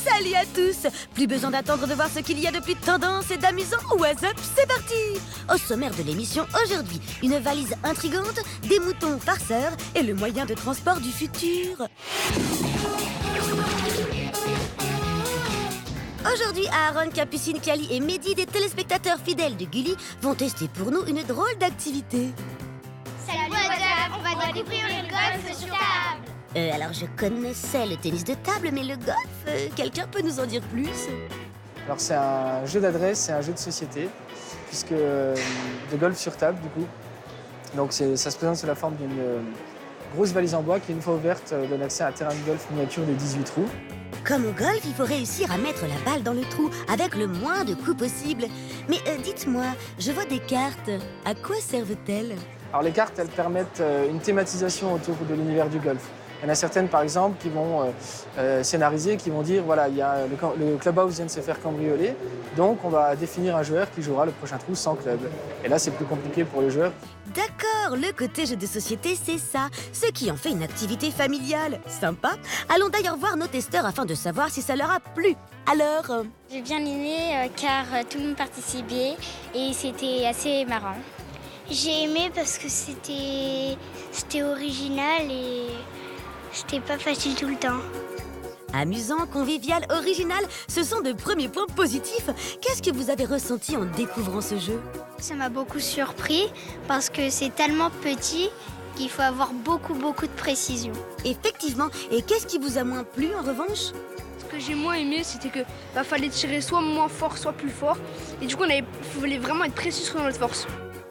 Salut à tous! Plus besoin d'attendre de voir ce qu'il y a de plus tendance et d'amusant. WhatsApp, c'est parti! Au sommaire de l'émission aujourd'hui, une valise intrigante, des moutons farceurs et le moyen de transport du futur. Aujourd'hui, Aaron, Capucine, Kali et Mehdi, des téléspectateurs fidèles de Gulli, vont tester pour nous une drôle d'activité. Salut WhatsApp, on va découvrir le golf sur table. Alors je connaissais le tennis de table, mais le golf, quelqu'un peut nous en dire plus? Alors c'est un jeu d'adresse, c'est un jeu de société, puisque de golf sur table du coup. Donc ça se présente sous la forme d'une grosse valise en bois qui, une fois ouverte, donne accès à un terrain de golf miniature de 18 trous. Comme au golf, il faut réussir à mettre la balle dans le trou avec le moins de coups possible. Mais dites-moi, je vois des cartes. À quoi servent-elles? Alors les cartes, elles permettent une thématisation autour de l'univers du golf. Il y en a certaines, par exemple, qui vont scénariser, qui vont dire, voilà, il y a le clubhouse vient de se faire cambrioler, donc on va définir un joueur qui jouera le prochain trou sans club. Et là, c'est plus compliqué pour les joueurs. D'accord, le côté jeu de société, c'est ça. Ce qui en fait une activité familiale. Sympa. Allons d'ailleurs voir nos testeurs afin de savoir si ça leur a plu. Alors J'ai bien aimé car tout le monde participait et c'était assez marrant. J'ai aimé parce que c'était original et c'était pas facile tout le temps. amusant, convivial, original, ce sont de premiers points positifs. Qu'est-ce que vous avez ressenti en découvrant ce jeu? Ça m'a beaucoup surpris parce que c'est tellement petit qu'il faut avoir beaucoup de précision. Effectivement. Et qu'est-ce qui vous a moins plu en revanche? Ce que j'ai moins aimé, c'était que fallait tirer soit moins fort, soit plus fort. Et du coup, il fallait vraiment être précis sur notre force.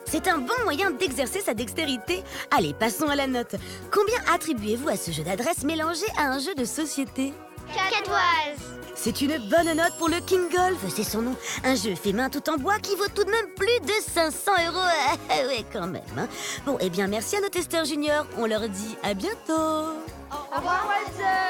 C'est un bon moyen d'exercer sa dextérité. Allez, passons à la note. Combien attribuez-vous à ce jeu d'adresse mélangé à un jeu de société? 4 étoiles. C'est une bonne note pour le King Golf, c'est son nom. Un jeu fait main tout en bois qui vaut tout de même plus de 500 €. Ouais, quand même. Hein. Bon, eh bien, merci à nos testeurs juniors. On leur dit à bientôt. Au revoir, WhatsApp.